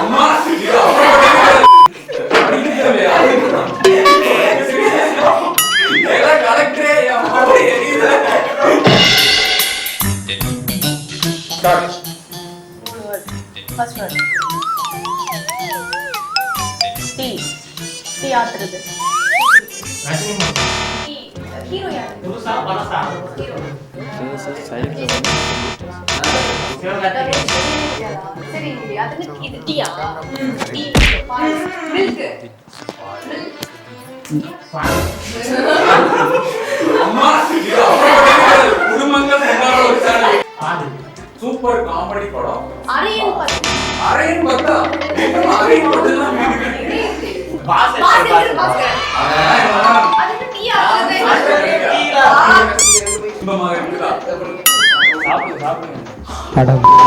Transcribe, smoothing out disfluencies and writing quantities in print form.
அம்மா First word. T. T ஆத்துறது. Hero யாரு? புதுசா பழசா? ஹீரோ. சரி அது இது டீயா? டீ பால் மில்க். அம்மா குடும்பங்கள் சூப்பர் காமெடி படம் அரையன் பார்த்தா அரையன் மட்டும்தான் அதுக்கு டீயா? சாப்பிடு